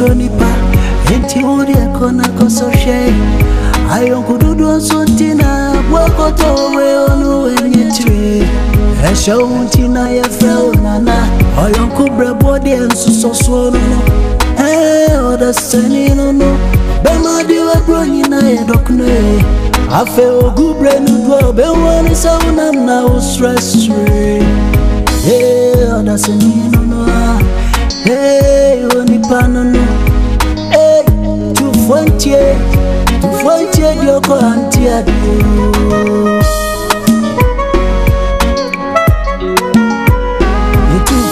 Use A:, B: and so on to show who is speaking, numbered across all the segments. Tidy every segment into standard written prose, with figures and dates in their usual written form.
A: tronipa enti odi ekona kososhe ayonku dudu sontina bwakoto we onu enyetire esho untina ye feo nana ayonku brebodi ensusoso no oda seni no bema diwa broni na ye dokne afe ogubre nudwa be woni sauna na stress free oda seni no oni panono tu fontie dioko antia tu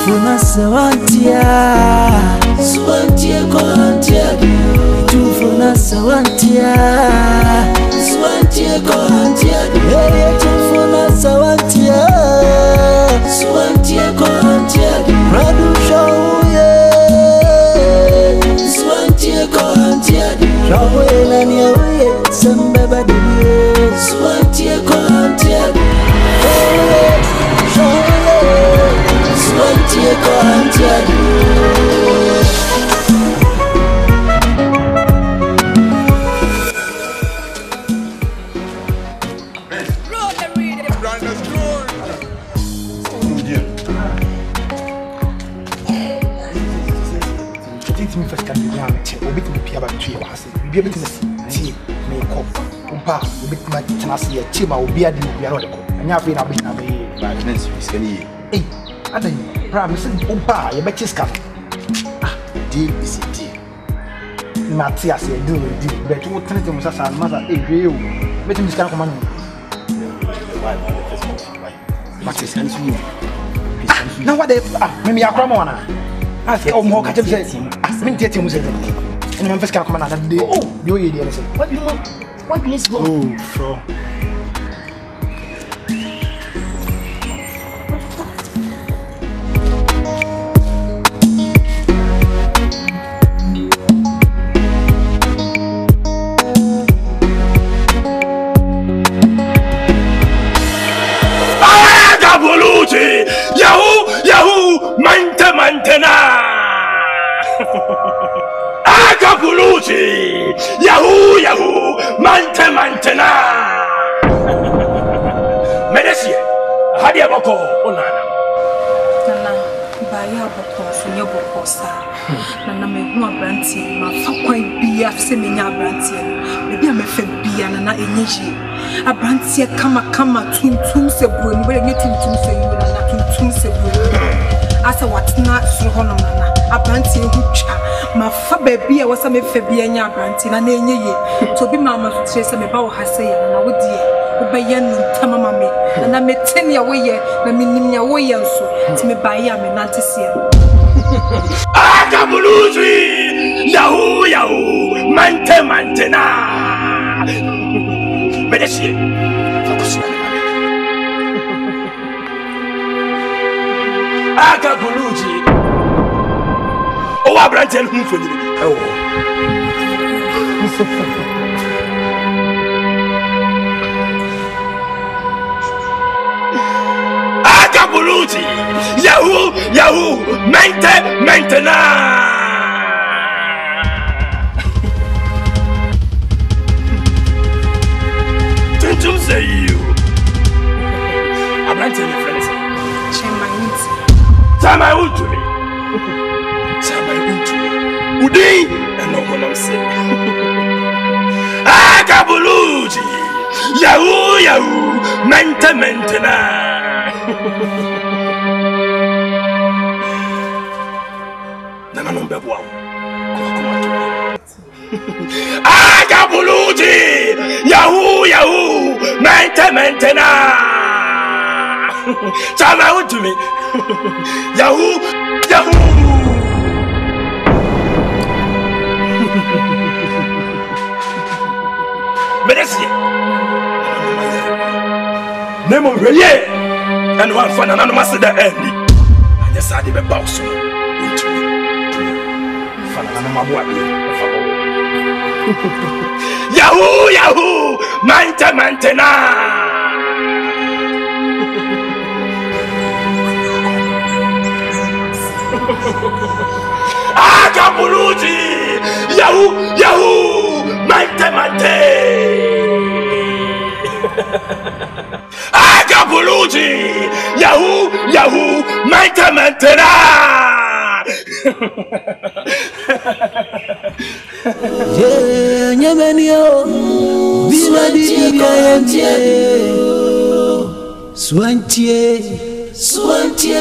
A: funa sawantia swantie ko antia tu funa sawantia swantie ko antia tu funa sawantia swantie ko antia radu show swantie ko antia Rawe na niwe samba badie swantie ko antia swantie ko antia
B: be able to see me cop umpa bit my tenacity chima obi adi obi aro ko anya fe na be na be
C: business fiskani
B: eh adan promise umpa ye be chiska
C: deal is a deal
B: na tia se deal but you tell them sasa masa hwe o betim chiska ko manu
C: but fiskani so
B: na what they me akra mo na ask o mo ka tell say me tell them say and I'm just coming out of the oh, you hear the say. What do you want? What do you go?
C: Oh, bro. Yahoo, mantena. Agapuluchi, Yahoo, mantena. Medesie, hadi aboko onana.
D: Nana, baya aboko sunye boko sa. Nana me hu abrantie, ma fa kwan bia se me nya abrantie. Me bia me fa bia nana enyeji. Abrantie kama tuntum se bro, ni bele nye tuntum se yi nana tuntum se bro. Asa watna suru hono nana. Abrantie hu twa. Ma fa baby a wasa me fa bia nya abrantie na enye ye. To bi mama so tire se me ba wo hase ye na wo die. Wo be ye no tamama me. Na me teni a wo ye na me nim nya wo ye nso. Ti me ba ye a me nante se.
E: Agabuluzi, Yahoo, mantena. Medesie, fakusina. Agabuluzi, o abrantel humfoni. Agabuluzi, Yahoo, mantena. Tuntum say you. Abrantel your friends. Tama utuli. Udi and no one else. Agabuluzi, Yahoo, mantena. Nana no bebo awo. Agabuluzi, Yahoo, mantena. Tama utuli. Yahoo. Medesie. Nemo reye. And one fan and master the early. I just had the box. Yahoo, mantena. Agabuluzi.
C: Yahoo, Yahoo, mante, mante. Agabuluji, Yahoo, Yahoo, mante, mantena.
A: Yeah, Yemenio, Swantie,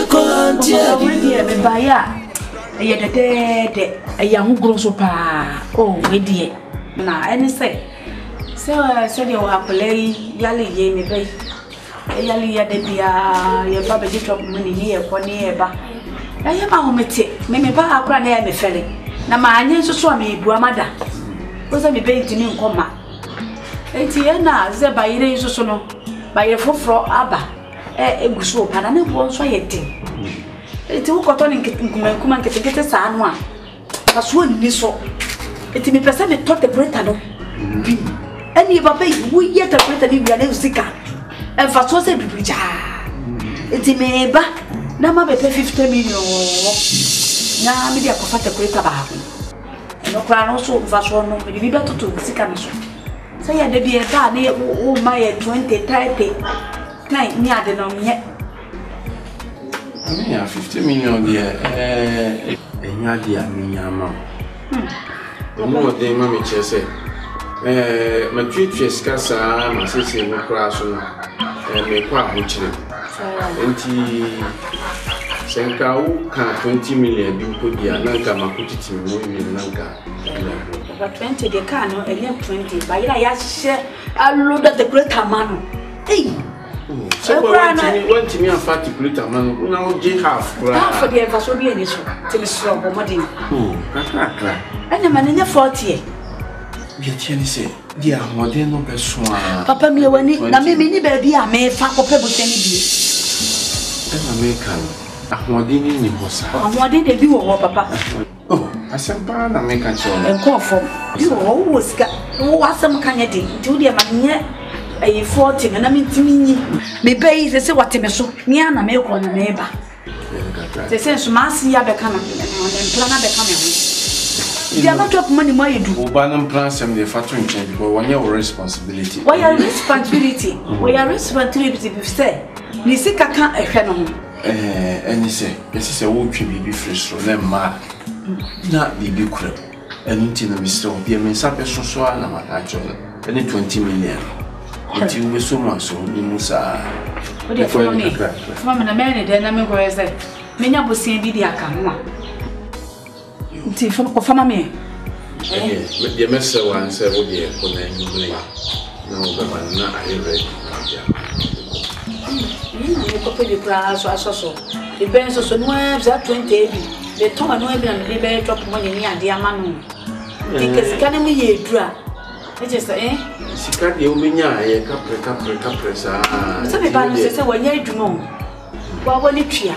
A: Colantia,
F: Baya. Ye de ya hu grosso pa oh we die na any say so dey wa play yali ye me be yali ya de bia ye ba be drop money ni ye ko ni ye ba ya ye ma ho mete me ba akura na ya me fere na ma anye so so me bu amada o se me be ntini nkoma enti ye na ze ba yire so so no ba ye foforo aba eguso pa na ne bo so ye din eti wo koto ni nkuma nkete saa no a aso ni so eti me pese me tote breta no bi eni baba yi wo ye ta breta ni bia na usika enfa so se bibrija eti me ba na ma be 50 million na me dia ko fata breta ba ha no kra no so fa so no me bi beto to usika no so se ya de bi e ba na wo ma ye 20 30 na ni ade no nye
G: Yeah, 50 million there. Enya dia minyama. Mo de ma me chese. Ma twetwe skasa ma sese no kra so na. Me kwa ho kire. Enti senka u ka 20 million bi ko dia nanka makutiti mo wi nanka.
F: Ba 20 de ka no ele 20 ba ira ya hye aloda de greater man. Hey.
G: So want me a fatty plate man now half
F: for the ever be any so till strong modern.
G: And
F: man in 40.
G: Get any say, dear, modern no person.
F: Papa me when na me ni baby a me fa ko pebu tani bi.
G: American. Modern ni bossa.
F: Modern de bi wo papa.
G: Oh, asempa na me kan cho.
F: Enko fom. Bi wo sika. Wo asem kan ye de. Ti wo de ma nye ayi 40 na mintimi me pay se what me so ni ana me ko na me ba se so ma si ya be kana on plan be kana ho dia not drop money my do
G: oba no plan sem dey fatu nchen because one your responsibility
F: we are responsibility be say ni sika kan ehwe no
G: any say yes say wo twi bibi fresh ro na ma na bibi kura enti na Mr. Obi me sape so na ma ka cho any 20 million. Enti we so much so ni musa.
F: O de for me. Mama na me de na me go say. Me nya bosia bi di aka ho a. Enti for ko fama me.
G: Me de me say wan say wo de ko na ni na o ba na I ready.
F: Ni ko pe di pra so. E ben so no e za 20 bi. De to ma no e bi na me be drop money ni ade ama no. Because can me ye dura. It is
G: Sika de omenya ye kapre sa.
F: So me ba no say wanya adwuma. Wa woni twia.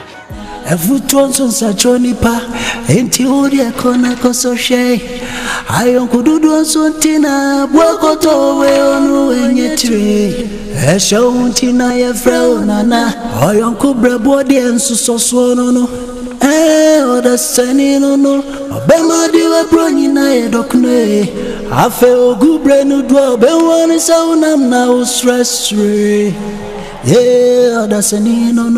A: Evutonso sachoni pa enti uri akona kososhe ayon kududu onsuntina bwakoto we onu wenyetire esho untina ye freo nana ayon kubre body ensusoso no oda sani no obema diwe broni na ye dokne afe ogubre nu do be woni saunam na stress re oda sani no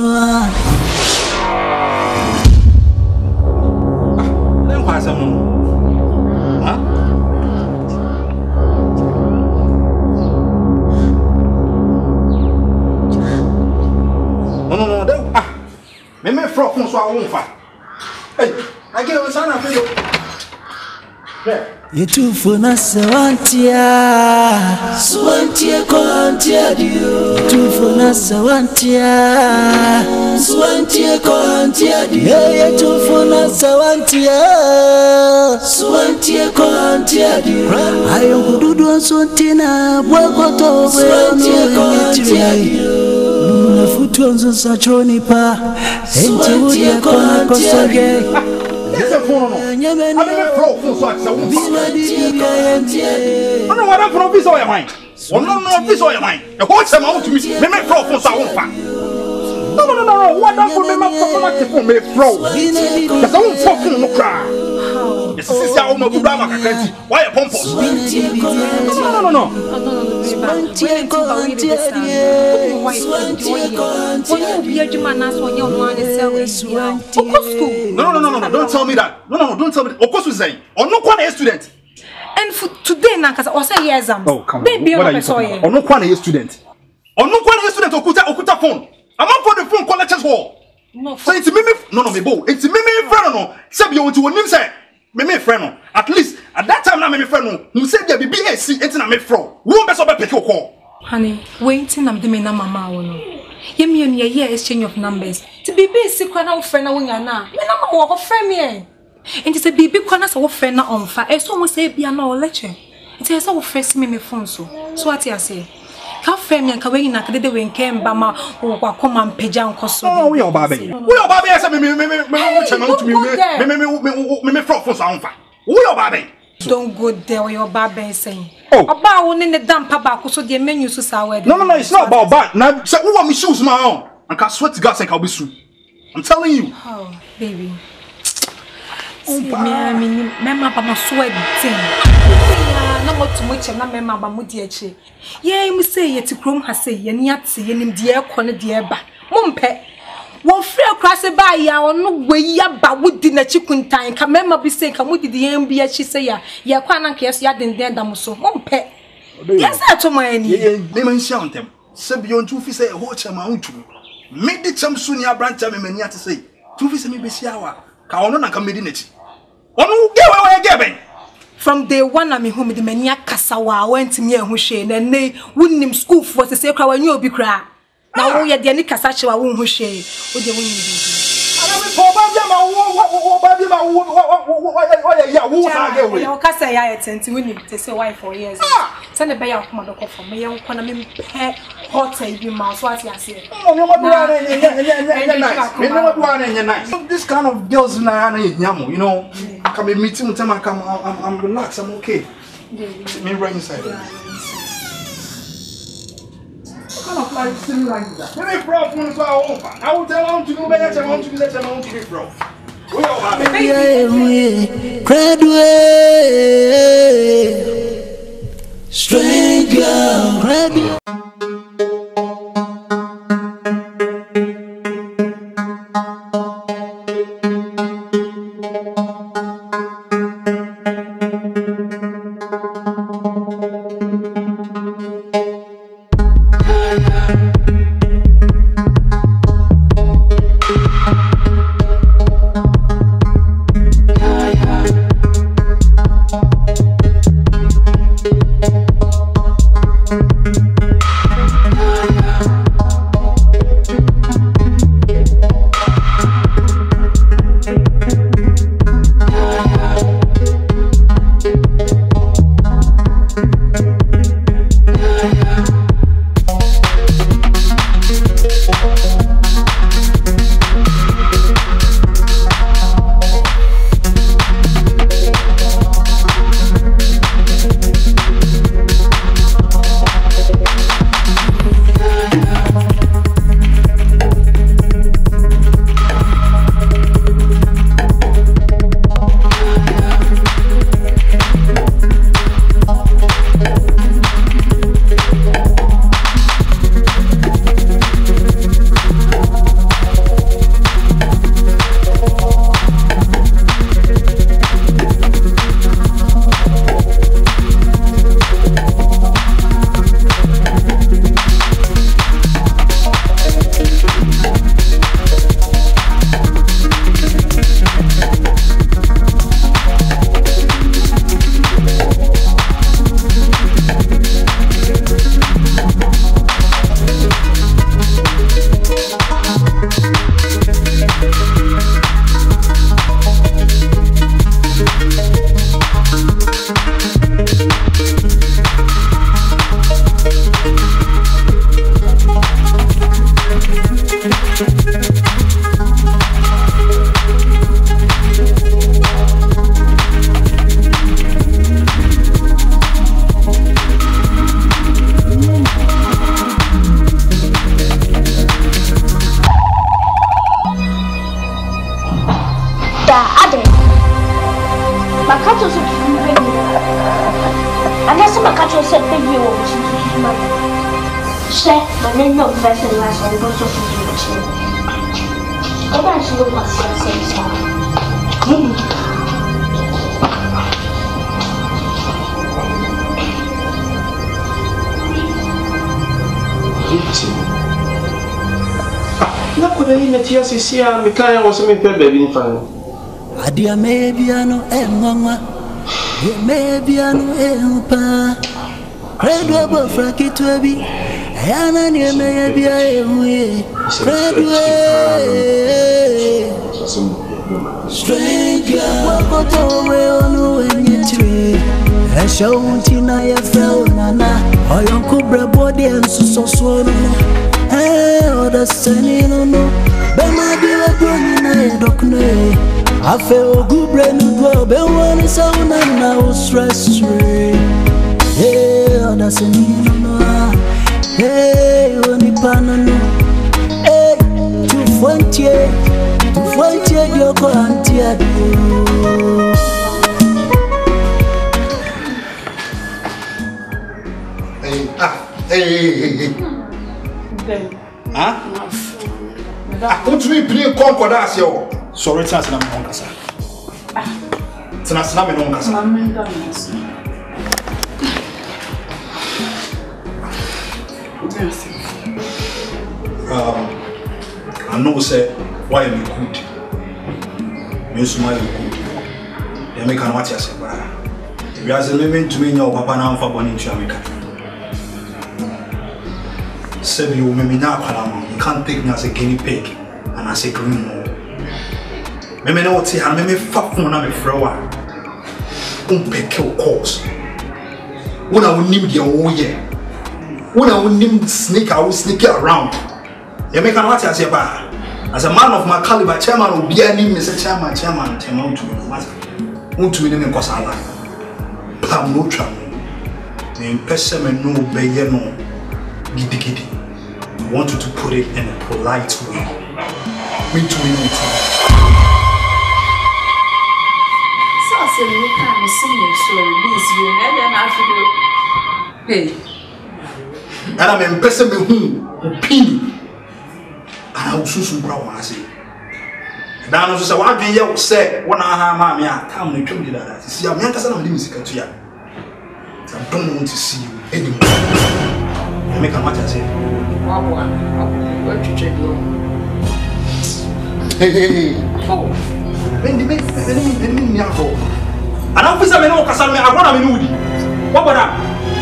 B: Me frog so I won't fight. Hey, I get on sana for you.
A: Yetufuna sawantia ko antia dio yetufuna sawantia ko antia dio yetufuna sawantia ko antia dio ayo kududu asontina bwakoto we ko antia dio na futonzo sachoni pa enti uri akona kosoge.
B: Listen for no. I never flow for so I won't. I know what I'm from this oil mine. Oh no, this oil mine. The whole time out to me. Me flow for so I won't. No. What I'm for me, my for me flow. Because I won't fuck no cry. Yes, sister, I'm a good drama. Why a pompous? No. No, don't tell me that. No, don't tell me. Of course, we say, or no one a student.
D: And for today, Nankas, or say yes,
B: oh, come on. What are you talking about? Or no one a student. Or no one a student, Okuta phone. I'm up for the phone, call lectures hall. No, so it's me, no, me bo. It's me, friend, no. Sabi you want to name say, me friend, at least at that time, na me friend, no. You said there be BAC, it's na me fro. Who be so be pick your call?
D: Honey, waiting, I'm the me na mama, no. You mean your year exchange of numbers. To be basic, when I'm friend, I win na. Me na mama walk friend me. And it's a baby corner, so friend na on fire. It's almost a be no lecture. It's a so first me phone so. So what you say? Ka friend me and kaway na kade we nkem ba ma wo come and peja nko so.
B: Oh, we your baby. We your baby say me from phone so onfa. We your baby.
D: Don't go there where your baby is saying. Oh, about one in the damp back so the menu so sour.
B: No, it's not about bad. Now say who want me shoes my own. I can sweat to God say I'll be soon. I'm telling you.
D: Oh, baby. See, me mama ba sweat thing. No more too much na mema ba mudi eche. Ye mu say ye ti krom ha say ye ni ate ye nim de ekọ ne de eba. Mompe. Wo free krase ba ya onu gwe ya ba wudi na chikuntan ka mema bi say ka mudi de yem bi echi say ya ye kwa na nka yeso ya denden da mo so. Mompe. Yes ato mani.
B: Ye me man sia ontem. Se bi on tu fi say ho chema untu. Me di cham su ni abranta me mani ate say. Tu fi say me be sia wa. Ka ono na ka medi na chi. Onu ge wa ge ben.
D: From day one, I'm home with the mania Kasawa went to me and Hushe, and they wouldn't him school for the sake of you be cry. Now, we are the Nikasacha won't Hushe, with the wind. I attend to win to say why for years. Send a bay of Monaco for me, young Conam hot you mouse, what you say.
B: This kind of girls now, you know. I can be meeting with them. I'm relaxed. I'm okay. Me right inside. I can't apply something like that. Let me from so I will tell them to do better. I want to let them to be from.
A: Strange girl.
H: Macato so unless Macato said baby or Chef, my name no vessel last on the boat of the eventually was
G: na ko da ina tiya sisia me kan wo se me pe baby ni fa
A: adia mebiano engwa mebiano empa Redwe bo frakitwebi yana ni mebia ehuye Redwe stranger wakotowe onu enyetire Eshawunti na yefel nana Oyonku brebode ensusoso no Oda seni no no Bema diwe broni na edokune Afe ogubre nudwa Bewani sauna na ustress Hey, oda seni no no Hey, onipana no Hey, tufuentie dioko antia dio
B: Hey. Huh? What we play concordance yo? Sorry, it's not my own. It's not my own. I know, say, why am I good? You smile good. You make an watch yourself. If you are a living to me, your papa now for one inch, America. Say you may now call you can't take me as a guinea pig and as a green mole. Maybe not say, I may fuck one of a flower. Pick your course. When I will need your own year. When I will need sneak, I will sneak around. You make an watch as a bar. As a man of my caliber, chairman will be a name, Mr. Chairman, to me. Won't you name cause I like? Pam no trouble. The impression no be no. Giddy. I want you to put it in a polite way. Me too, me too.
F: So I said, you can't sing your story. This you never have to do. Hey.
B: And I'm impressing me who pin. And I will soon grow my say. Now, I say, what do you say? When I have my come and tell me that. See, I'm not going to music to you. I don't want to see you anymore. You make a match, I say. Hey. Oh. When the and I'm I know Casame, I want to be what about that?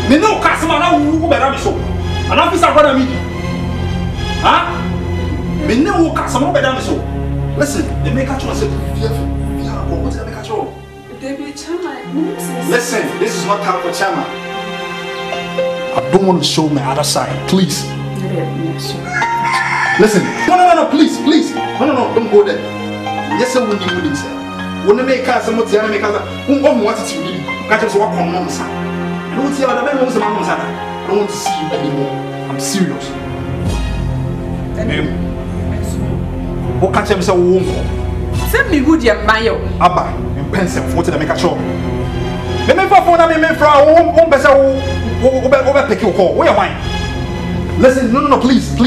B: Me know Casama who better so. And I'm going to huh? Me know Casama better so. Listen, they make a choice. Listen, this is not time for Chama. I don't want to show my other side, please. Listen, no, please. No, don't go there. Yes, sir, when you say. When they make us some of the enemy, who want to see you, catch us walk on one side. Don't see other men, I don't want to see you anymore. I'm serious. What catch him so won't send me good, yeah, Mayo. Abba, and pencil, what did I make a show? Remember, for me, for our own better over pick your call. Where am I? Listen, no, please. I'm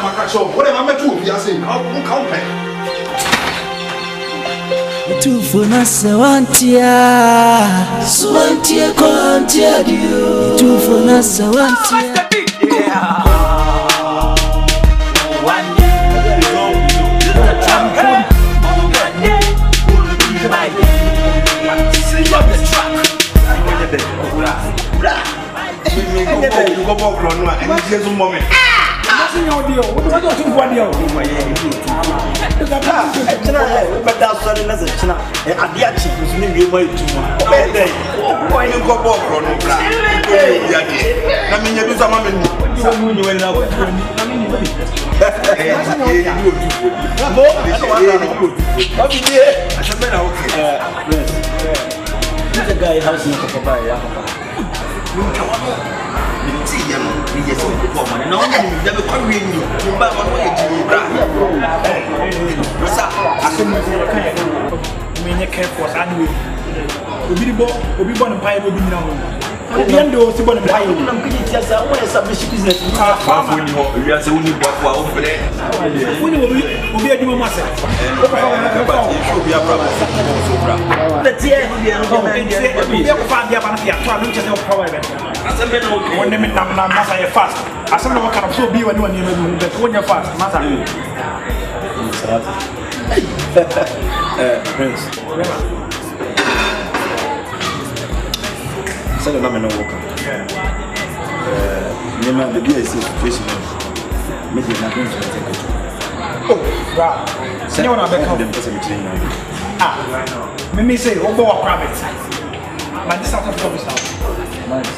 B: a catch up. What am I meant to do? I say, I'll count back.
A: Tufuna sawantia kontia dio. Tufuna sawantia. The guy has no papaya.
I: so much kind of when you care for anyway. Obi born pie will be now. The end of the born pie. I'm going to tell you what is a business.
C: When you are the only one over there,
I: when you will be a new master.
C: It should be a problem.
I: Let's hear you. When they make them master fast. I said, no one can also be when you're fast. Master.
J: Prince. Said the name no work. Nema the BIC situation. Maybe na going to take it.
I: Oh, right. Say you want to become them person between now. Me say obo wa private. Man this out of service now. Nice.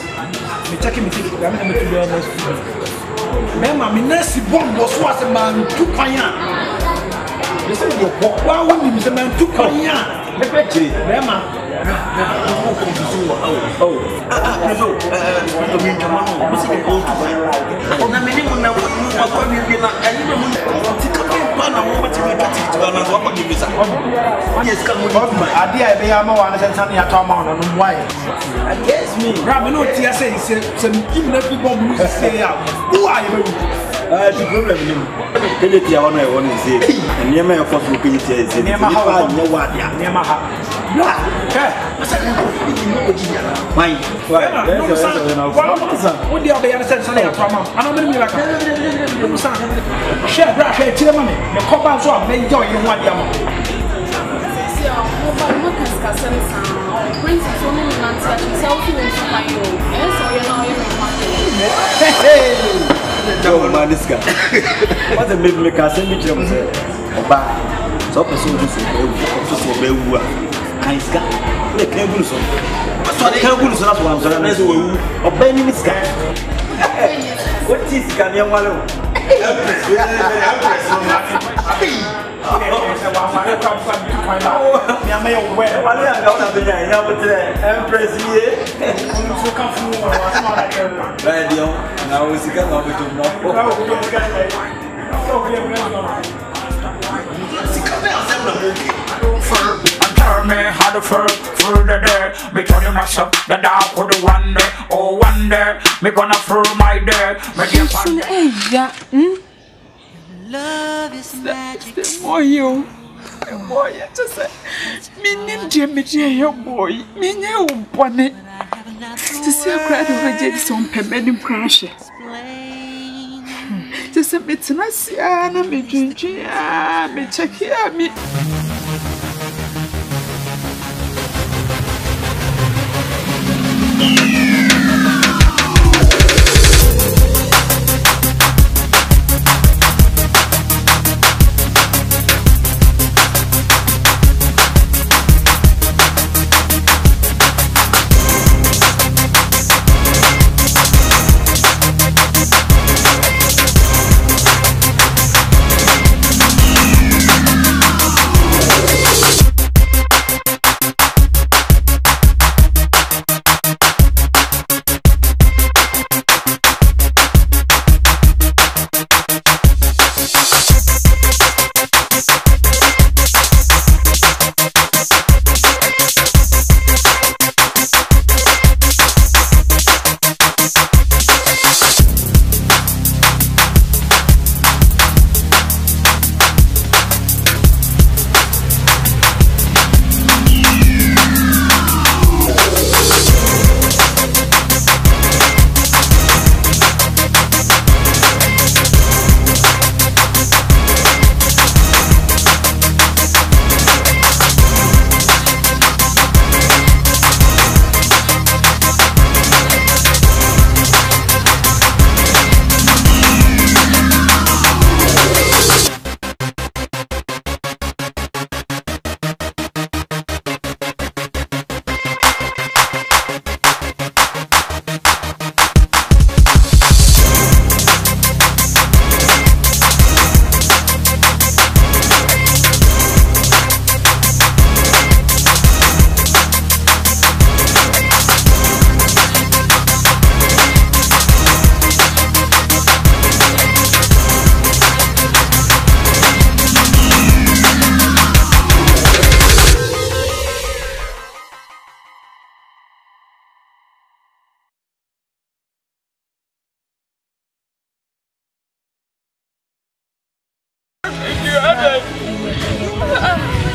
I: Me check me take. I mean me to be honest. Mema me nasi bomb was was man tu kwanya. Me say you wa won me say man tu kwanya. Me pechiri. Mema
J: the problem is, I want to say, and near my first look at it, near my house, near my house. Why?
I: What do you understand? I don't mean like a share brush, a chairman, the copper, so I may join you one yam.
J: No, man, this guy. What a baby make us send me to him. So, person to be I got the cables. Cables, that's what I'm saying. Obey this guy. What is Ganyamalo?
C: Me how the first further there. Me turn you mash up the dark with the wonder. Oh wonder, me gonna fur my day. Me get one day.
K: Love is magic. Boy, you. Boy, I just said, me name Jimmy J. Your boy. Me know bonnet. To see a crowd of James on Pembedding crash. Just a bit to see, and me drinking, me check here, me.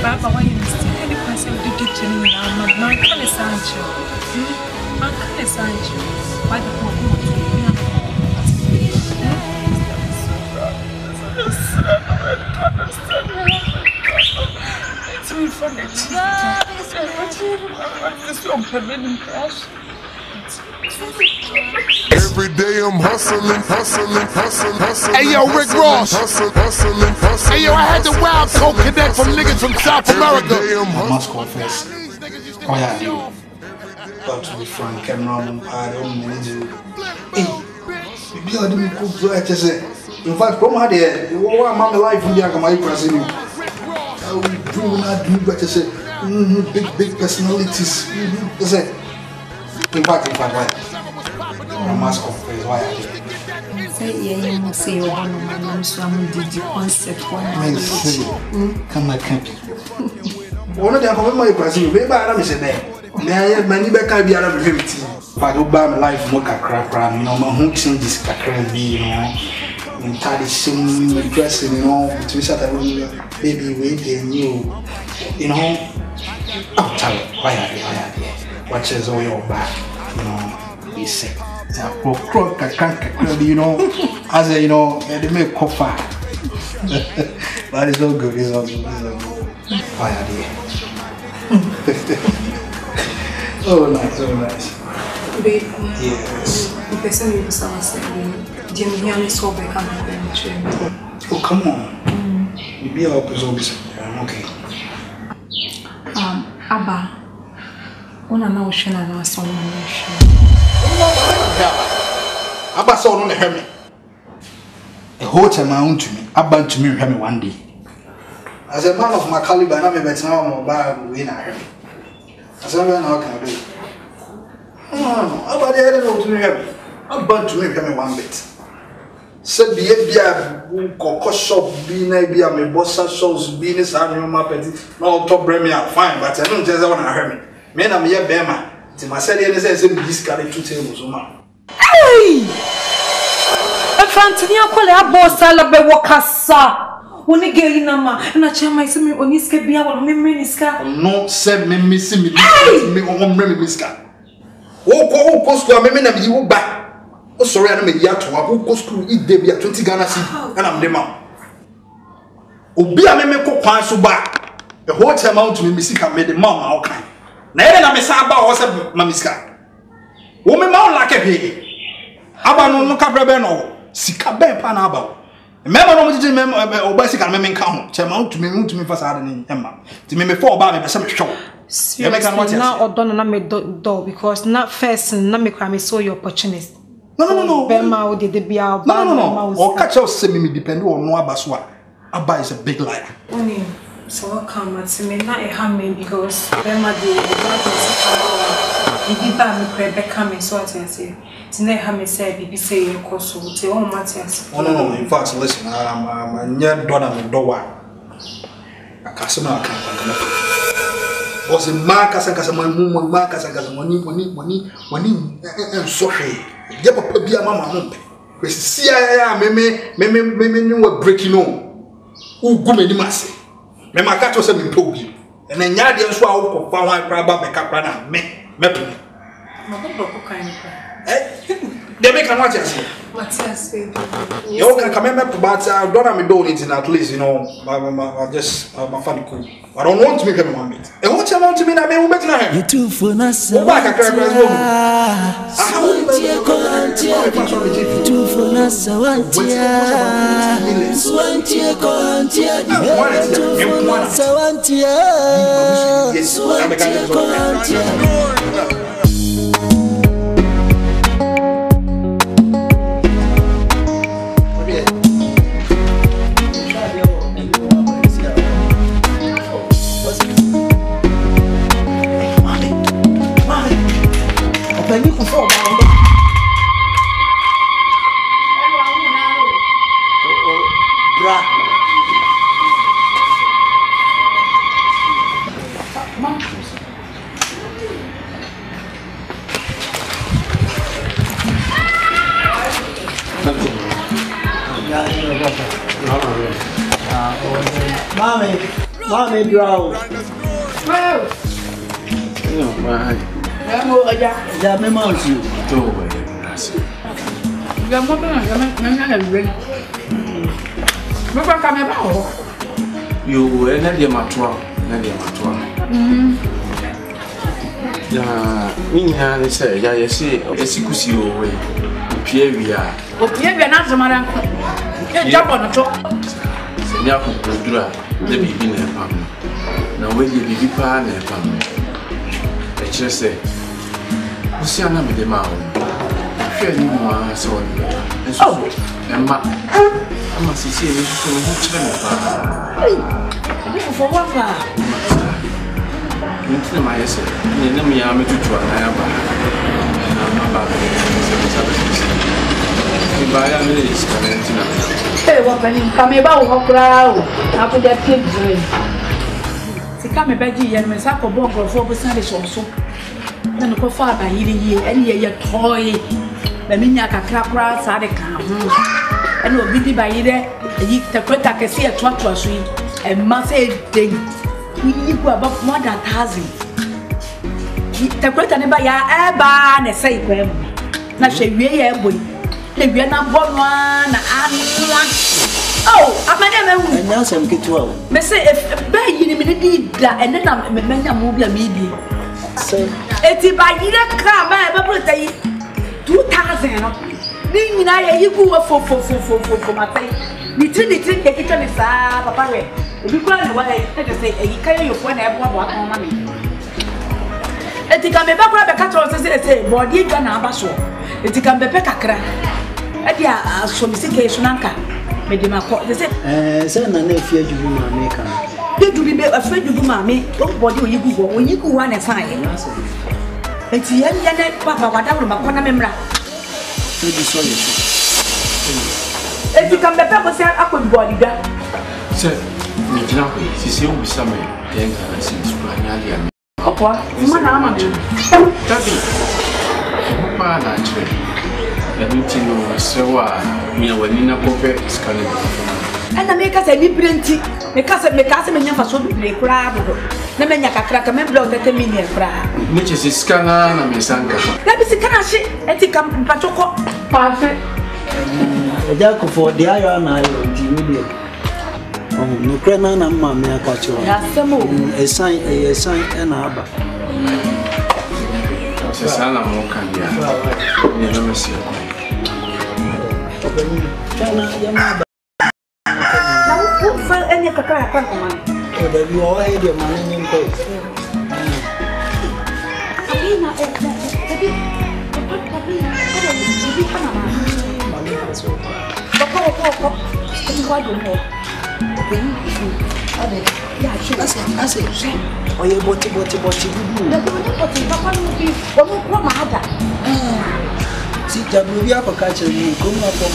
D: Papa, why you mistake? Any person who did to me now, man can't stand you. Man can't stand you. Why the fuck you want to be? It's me for the
L: Every day I'm hustling. Hey yo, Rick Ross. Hey yo, I had the Wild Coke Connect from niggas from South America.
B: I must confess, why are you? But to be frank, I'm not I don't need you. Hey, maybe I didn't cook so I just say. In fact, come out there, you want my life in the Agamai Brazil. I will do not do better say big personalities. In fact, I must confess why I did.
D: Say, yeah, you say, oh, no, some did the concept one.
B: I say, come on, can't you? One of them come my Brazil, baby, I'm saying, may many back I be out of him. If I go buy my life, more crap, you know, my home changes, you know, in tradition, dressing, you know, to baby, wait, and you know, I'm tired, why are they? Watches all your back, you know, be sick. You know, as a, you know, they make coffee. But it's all good, it's all good. Why are they? Oh, nice.
D: Babe,
B: yes.
D: The person you saying, Jimmy, here so big, I'm
B: oh, come on. You be our person, I'm okay.
D: Abba, when I'm not sure I'm not so
B: Abba saw on the hermit. A whole time I own to me, Abba to me, hermit one day. As a man of my caliber, I'm a better now, but we not hermit. As a man, how can I do? No, Abba, they don't know to me, hermit. Abba to me, hermit one bit. Said be a cocoa shop, being a beer, my bossa sauce, being a son, my petty, no top premier, fine, but I don't just want to hermit. Men, I'm here, Bema. My said, says, this carry 2 tables.
D: Hey! Fantini, I'll call a boss, I'll be Wakasa. When you get in a man, and I tell myself, on this can be our minister.
B: No, said me missing me on Miska. Oh, post to a women and you back. Oh, sorry, I'm a yacht who goes to eat Debbie at 20 Ghana, and I'm the man. Oh, be a memeko pan so back. The whole time out to me, Missika made the mom out kind. Never na mesaba was a mamiska. Woman mount like a pig. Abano no cabra no. Sika ben panaba. Remember no much or basic and men count. Chamount to me for Saturday Emma. To me before about me some show. You make now
D: or don't na me do because not first na me crime so your opportunist.
B: No.
D: Bema o de be our
B: no. Or catch us say me depend on no abaswa. Abba is a big liar.
D: So what come at me not a hammy because Bema the Rebecca me so I say. Tonight hammy said be say you course so to all matters.
B: Oh no, in fact listen, I'm near Donna Dowa. A customer can't. Was a Marcus and Casamon, Marcus and Casamoni, and sorry. Yep, be a mamma. We see I me knew breaking on. Who go me massy. Me makato se me tobi. And then yadi nso a wo fa wan pra ba me kapra na me meto.
D: Ma bo ko kan ko.
B: They make an watch us.
D: Matthias baby.
B: You can come me but I don't have me do it at least, you know. I just my funny cool. I don't want to make him one bit. And what you want to me na me better na him.
A: You too for us.
B: Go back a crack as well.
A: Too for us. Mommy, draw.
G: Well, why?
A: Yeah, me mount you.
G: Go away.
K: Your mother, I'm ready. Come about.
G: You were not the matua, not the matua. Yeah, me say, yeah, you see, you see away. Pierre, we are.
K: Oh, Pierre, we are not the man. You jump on the top.
G: Yaku Kudra, the baby in a family. Now, when you be pan and family, I just say, Luciana with the mountain. Fear you more, so and I must see you so much.
K: For what?
G: Into my essay, and then me, I'm to try.
K: Hey, what can you come about? How proud? How could that kid do it? To come about you and Miss Apple Bog or 4% also. Then go far by here, and ye toy. The Minyaka crap grass are the car. And will be by there. The Quetta can see a truck or sweet and must say, we equal about more than 1,000. The Quetta never ya ever and say, now she really boy. We are not born one. Oh, I'm a man.
A: Now, some get well.
K: They say if by you need that, and then I'm a man, I'm moving a media.
A: So,
K: it's by either car, my birthday 2,000. Being I, you go for my thing. We treat the kitchen is papa. If you go away, let us say, you carry your phone and have one money. And you can be back with a catcher and say, body can have a show. It can be Pekakra. Adia, so Mrs. Nanka, Medima, they said,
A: send a nephew to Mamma.
K: Did you be afraid to do mammy? Don't body you go when you go one and sign. It's the end, Papa, whatever, Macona Memra. If you come back, was up with body.
G: Sir, she said, we summon, then I see this plan.
K: Of what? Mamma,
G: Papa, and so me when pocket scanning.
K: And I make us a liberty, because I make us a man for so be crab. Nemaka crack a member of the Terminian crab.
G: Which is scanner and Miss Anka.
K: Let me see, can I see? And take up Pachoco. Perfect.
A: A jack for the iron island. Oh, no, Crennan and Mamma catch you. A sign, and Abba.
G: Sana Mokan, you never see.
K: Who fell any cacra?
A: You all had your money in place. I say, oh, you bought it. See, we have a catcher, you come up on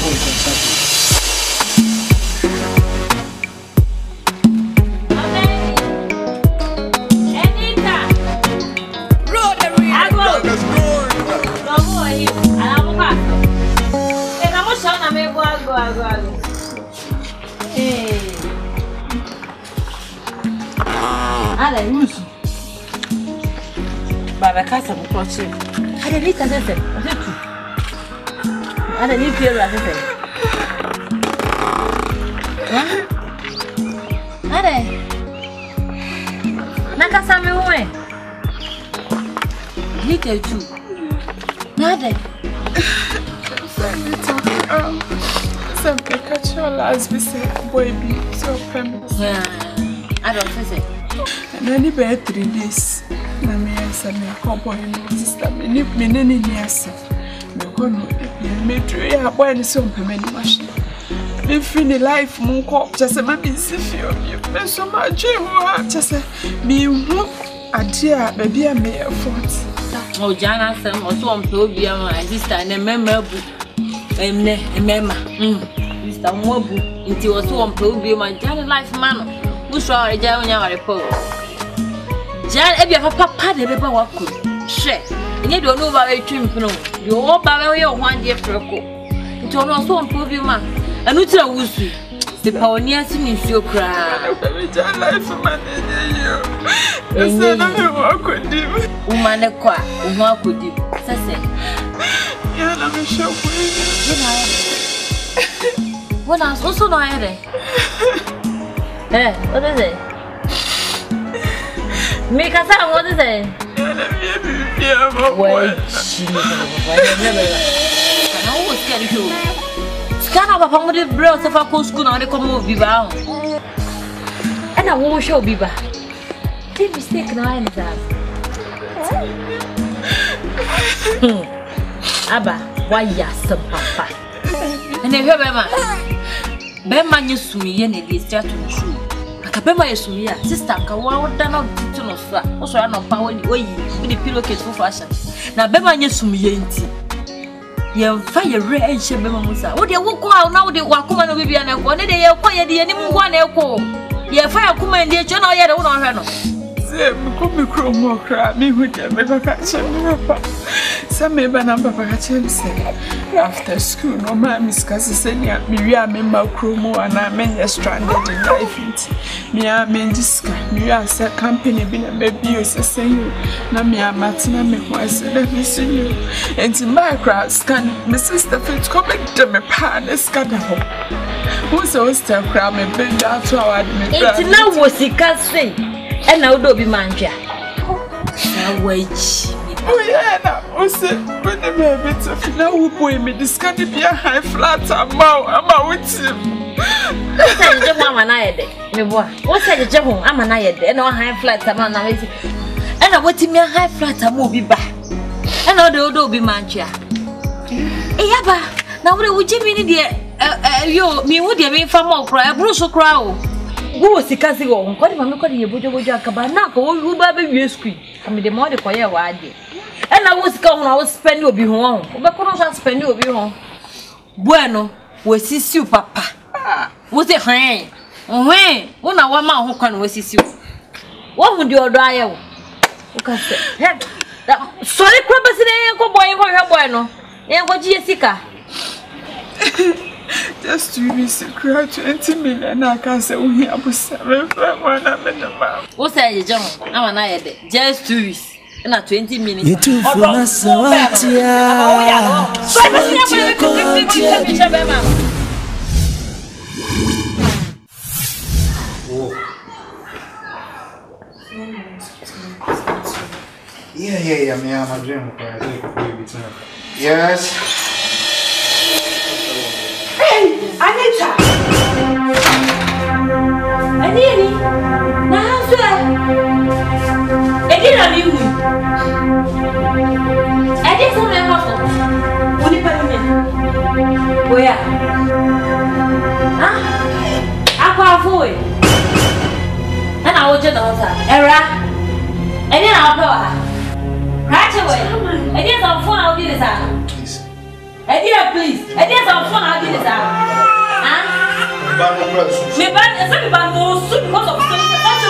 F: Baba casa bu kochi. Ada ni ta sese. Ada ni pie la sese. Ada. Na casa me uwe. Ni te tu. Nada.
K: Some catch your last visit, baby. So famous.
F: I don't say.
K: And only by 3 days. Na me answer me couple in sister me nini niasa. Me go no me try ya boy ni so mpemeni machine. Me feel life mo ko just ma be si feel me so ma dream wa just me hu ade a baby a me effort.
F: O jana sem o so mpe obi am my sister na memma bu. Emne emema. Sister mo bu nti o so mpe obi ma jana life man. Who saw a jana nya report. Jan ebi papa de beba wako hwe enye de onu ba we twimpono de o ba we ye ho ande freko nti onu so mpo bi ma anu tira wusu
M: The pioneers in Sokra.
K: Life man, you. Woman,
M: Qua, who could you? Say,
K: yeah, I'm a show.
M: What else? Also, no, I what is it? Make us out, what is it? Well, she I always get you. Scan up upon the bros of our school on the common be bound. And I won't show Biba. Did mistake now and that. Abba, why yes, papa. And if you Bema used to me and it start to shoot. Bema is me, sister, what done of Titonos, also I know power in the way with the pillowcase for fashion. Now Bema used to me ain't you fire red and shame Musa. What you walk out now, the Wakuma will be an one day, acquire the enemy one echo. You fire Kuma and the general yet on her.
K: Come chrome crab me with them ever catch a some member number after school, no man is Cassania, Miriam in my chromo, and I mean stranded in life. Mia Mendiska, Mia said company been a baby, you say you. Namia Martina make was let me see you. And in my crowd scan, my sister fits coming to me pan a scandal. Who's always tell crowd me bend out to our
M: it's now was he can't say. And now do be manja. Wait.
K: Oh yeah, now say when the baby to now boy me this can be a high flat I'm with him.
M: What's the mama na yede? Me boy. What's the jehon? I'm na yede. And no high flat am na wait. And I want me a high flat am be ba. And now do be manja. Eh yaba. Now we Jimmy dey yo me wo dey me fam okra e bro so kra o. Who was the cousin? What if I'm not calling you Bojo Cabana? Who baby you screen? I mean, the more the choir wide. And I was going, I was spending your be home. But couldn't I spend your be home? Bueno, was this you, Papa? Was it rain? When I want my who can was this you? What would you die? Sorry, Crabbers in a boy for her bueno. And what Jessica?
K: Just 2 weeks to cry 20 million. I can't say we have 7 when I'm in the mouth.
M: What's that, John? I'm an idea. Just 2 weeks. And 20 minutes.
A: You too for us.
B: Yeah, me, I'm a dream. Yes.
F: Hey, Anita! Annie, now, sir. I didn't know you. I did some of only permanent. Where? Aqua boy. And I will just answer. Era. And then I'll go. Right away. And then I'll phone out this. Please. I did some fun out this. Me ban some ban more soon because of that's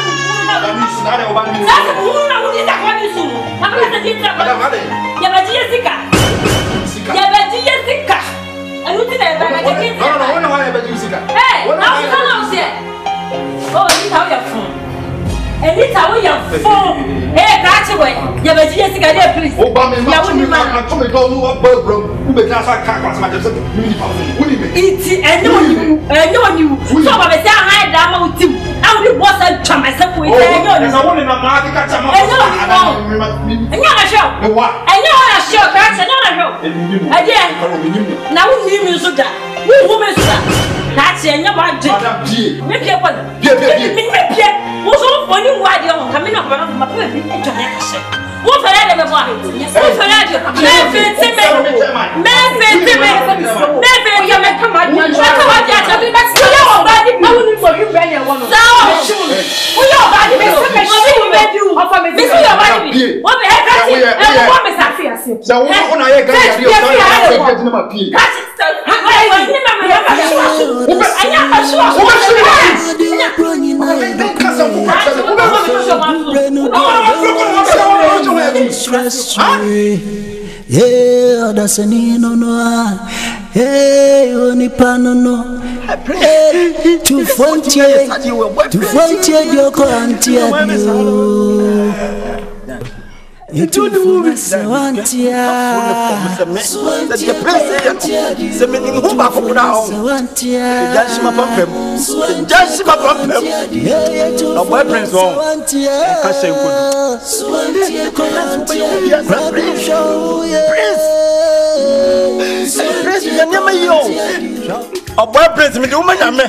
F: and it's how you have phone. Hey, catch away. You have a Jessica there, please. Oh, Bammy, I wouldn't come and go who be class I can't pass my I know you. So I say I down with you. I will boss and try myself with I want in a market. I know a show. I know a show. That's another show. Again, now we need so that. Who is that? That's your number. Maybe a one. What's all for you? Why you're coming up on my baby? What for that? What for that?
A: Yeah, that's a nino no. Hey, only pano no. Tu frontier Dioko Antia You do the Sawantia
J: a boy prince me do man yame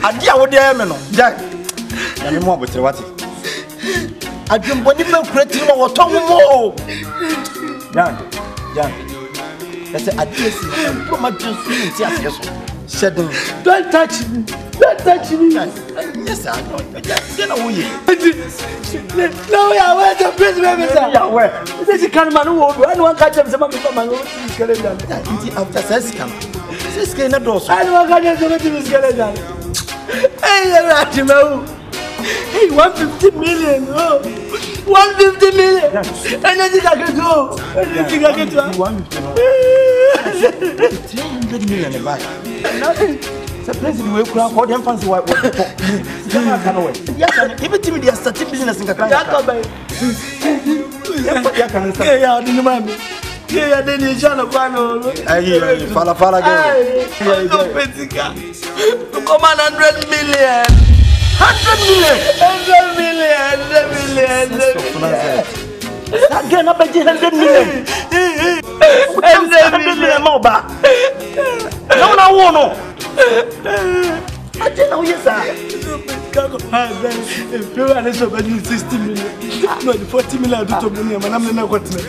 J: ade a wo de me no jack na me mo abotre wate adwem boni me kurati mo wo ton mo jan that's ade si pro ma just see ti ase so shedding don't touch me yes I know you know we no ya we the prince me sir ya we this can man wo do one catch them say man go calendar after says come this guy na doso I don't want to get this calendar hey Ratimau hey 150 million oh 150 million and then you can go and you can get 300 million in back the president will cry for them fancy what yes even to me they start business in Kakran yeah you know me yeah then you jana bano ay fala go go petika come on 100 million 100 million again up 100 million 100 million mo ba no no I don't know yes sir if you are so bad 60 million no 40 million do to money man am na kwatna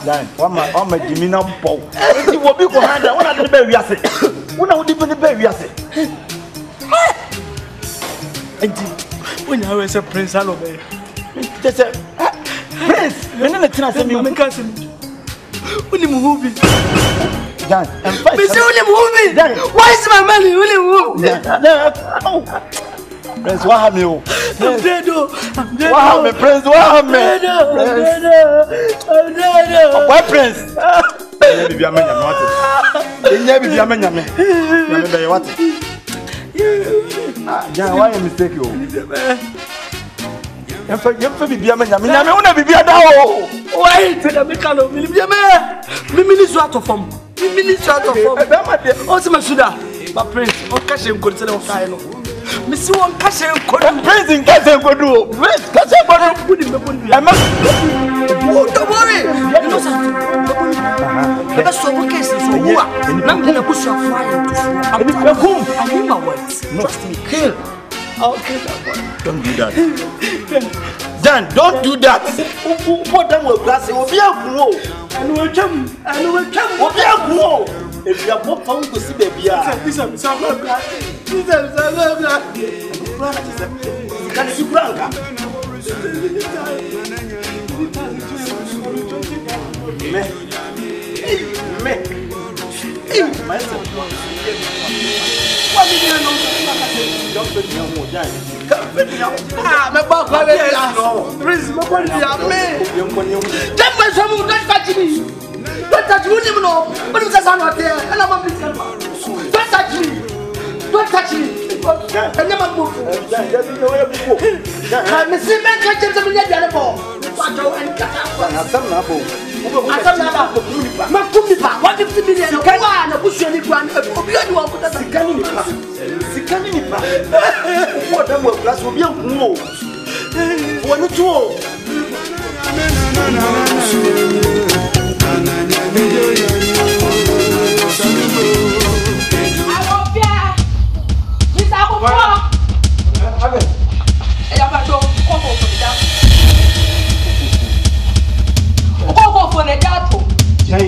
J: dan wa ma jimi na mpo enti wo bi ko handa wona de ba wiase wona wo di be wiase enti wona we say prince alo be just prince when na tina say me cancel woni mu hubi dan and fight me say woni mu hubi why is my money woni mu hubi Prince, what have you? I'm dead. What have me, Prince? What have me? I'm dead. What Prince? Never be a man, what? Never be a man, never what? Yeah, why you mistake you? You be a man, I want to be a dog. Why? Tell me, Carlo, be a man. Minister out of form. Minister out of form. What's my sugar? But Prince, what cash him could say of Kyle? Miss one cash and Prince in cash and go do. Prince, cash and put him. Don't worry. You know something. The so cases who are not going to push your fire to home. I mean my words. Trust me. Kill. I'll kill that one. Don't do that. Dan, don't do that. What time will glass will be a grow. And we'll come. Will be a grow. If you are both found to see baby, this is a don't touch me, no. But it's a son out there, and I'm a bit. Don't touch me. Don't touch me. I never move. I'm a simple catcher of the animal.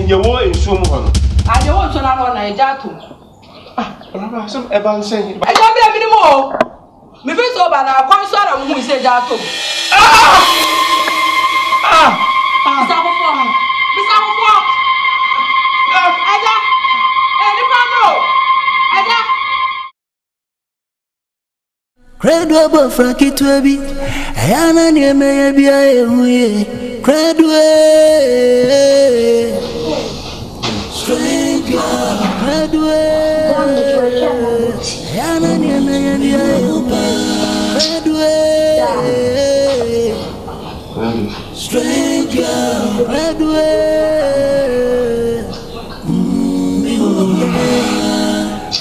N: You were in Sumon.
O: I don't want to know on a jato.
N: Some Evan saying,
O: I don't have any more. Maybe so, but I'll come sort of who said jato.
A: Credo bo franki twebi ayana ni emeye bia ehuye credo stranger credo Stranger, Redway.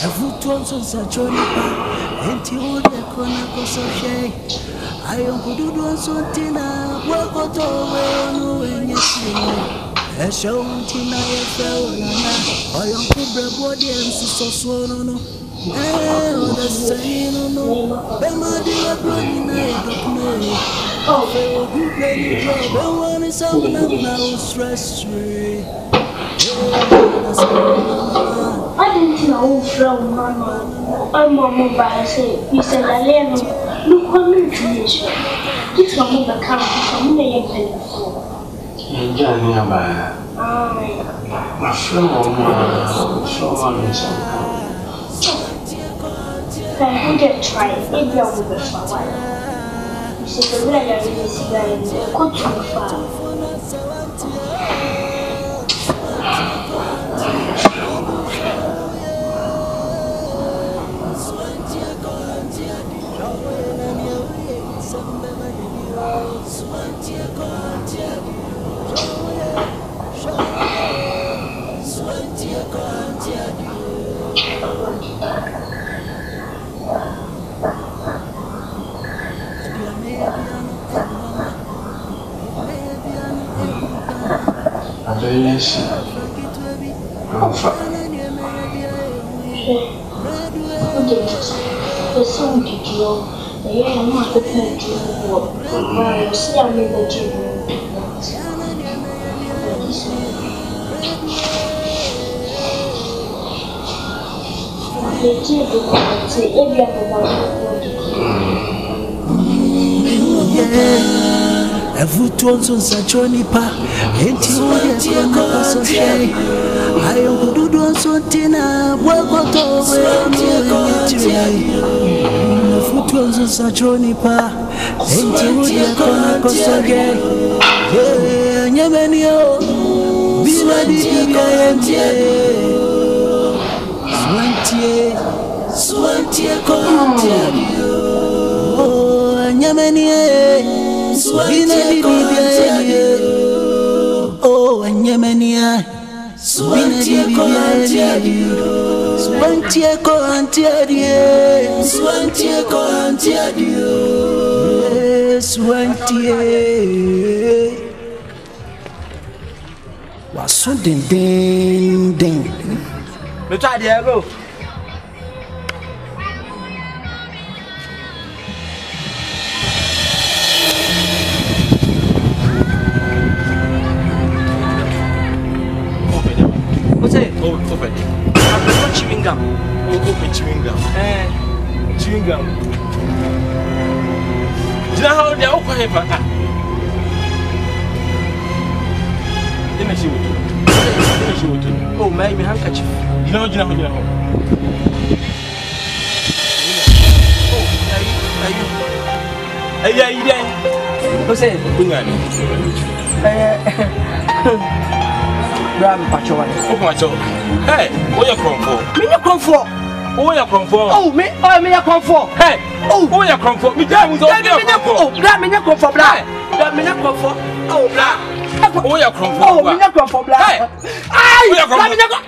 A: Everyone's such a and you would have gone so shay. I am good to do something. Work out over when you see. A show until I fell. I am good body and so no. Oh, the same no. Bemadi a bloody night of me. Oh, good lady, the one is out now stress free.
H: I didn't know from Mama. I'm Mama by say, you said I learned. Look what I'm doing. This one move the country from the young people.
G: Enjoy me about my friend Mama. So one is
H: I would try it. Maybe I will be for a while. You said the way I really see that in the country far.
G: Yes,
H: the song did you? The young man could make you walk. Well, you see, I made the children. They did say every other one.
A: Everyone's on such a nipa, ain't you? Yes, you're not so shy. I am good to do something. Work out over everyone's on such a nipa, ain't you? You're not so gay. Yeah, Yamanio, be ready to Swantia, oh, Yamania. Oh, and Yemenia, was so ding.
J: We try Diego. Open. I'm chewing gum. Open chewing gum. Chewing gum. Do you know how they're open? Let me see what you do. Oh, my handkerchief. You know. Oh, are you there? What's it? Bram Pachoa. Hey, what you come for? Me you come for? Who you come for? Oh, me you come for? Hey, oh, who you come for? Me damn me come for black. That me you come for? Oh, black. Who you come for? Oh, me you come for black. Hey, who you come for?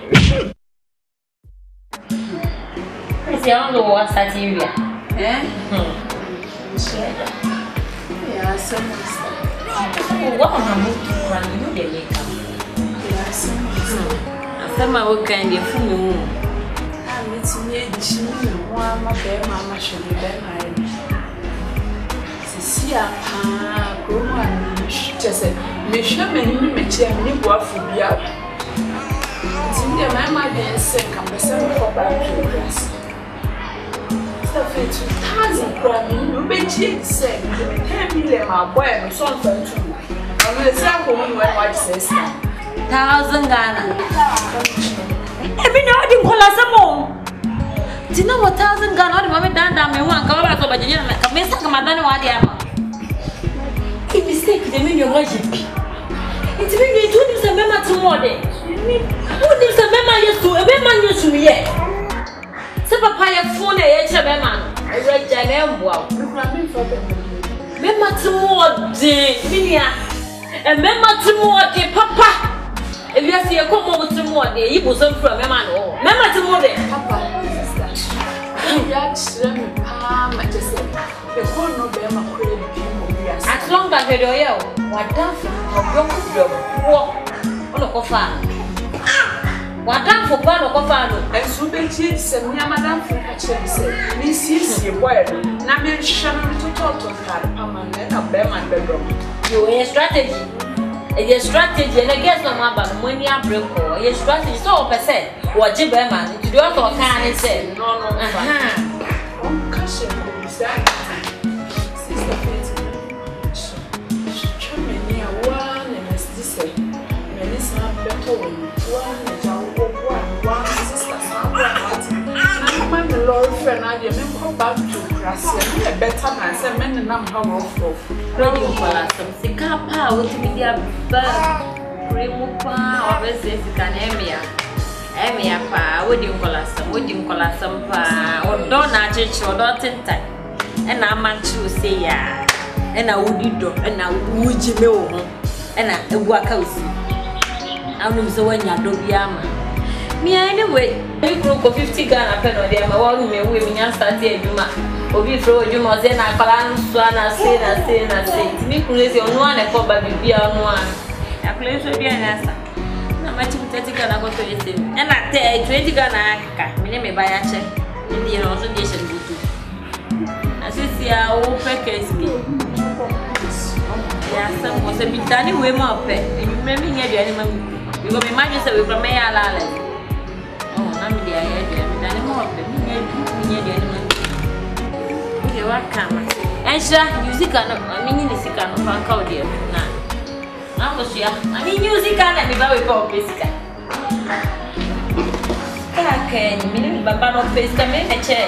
M: It's your own what's that area?
K: Yeah, so
M: what am I moving to? Sama wakandi fumu.
K: Mitinye chini wa mama shodi bema. Sisi apa goma chese me hwe mani me chia me bo afubia. Tinye mama den se kampese for backers. Stuff 2000 kwa mi no be chie se me 10 million ma boy me so nfa ntu. Am le sa ko mi wa watch sister.
M: 1,000 Ghana. Every now and then, call us a mom. Do you know what 1,000 Ghana? The moment down, me one come back to Virginia. Come here, come down. What they are? If mistake, they mean your worship. It's when you do this, remember tomorrow. Who this remember used to? Remember used to me. So papa, your phone, che be man reja na mboa me matimo de minia e me matimo de papa Elias ye come over to more de yibo so from me man o me matimo de papa ya chire me pa ma che se e ko no be ma kure bi mo bi as as long as we do ye o wadafu obyo wo ono ko fa wadafu pa no ko fa no ensu be chi se me madam for ka che se ni si boy na me hwehwe no to kare pa man na be man be do yo a strategy a strategy and I guess no maba money a break or a strategy so percent what je be man to do to can say no cash ko say sister chame a one and as this say me say better one one sister na man the Lord friend I dey me come back to grass and better man say men na how rough radio pala some sika pa o ti bi dia ba primo pa o be se sika na emia pa o di nkola sam pa o do na chichi o do tintai e na amanchi o se ya e na wudi do e na wuji me o ho e na egu aka osi anum so wanya do bia ma me anyway e kro ko 50 Ghana pe no dia ma wa nu me we mi nya start eduma obi fro ojuma ze na kala nso na se mi kulezi onu ane ko ba bibia onu ane ya kulezi bia na sa na machi 30 Ghana ko to yese e na 20 Ghana aka me me ba ya che ndi no so die she butu asisi a o package bi ya sa mo se bitani we ma pe me mi nya dia ni ma mi go me imagine se we from me ya la oh na mi dia ya dia mi dani mo pe mi nya dia ni ma wakama ensha music na amini ni sika no fa ka odi na na so ya ani music na mi ba we pa pesika ka ni baba no pesika me na che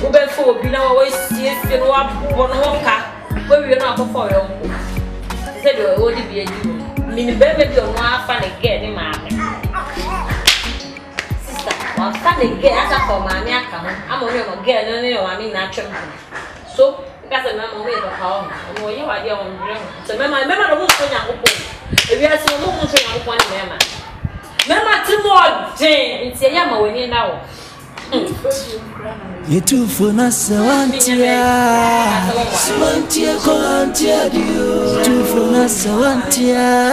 M: o be fo bi na wo sie no abo no ka we wi no akofo yo nko se de o di bi eji mi ni be bi no afa ne ge ni ma wa fa de ge asa ko ma mi aka ho amoni o ge no ni wa mi na twem so because na mo me do ka o mo ye wa de o ndre so me ma no mo so nya kopo e wi ase mo mo so nya kopo ni me ma ti mo den nti ya ma woni na wo
A: Yetufuna sawantia Swantia kolantia dio Yetufuna sawantia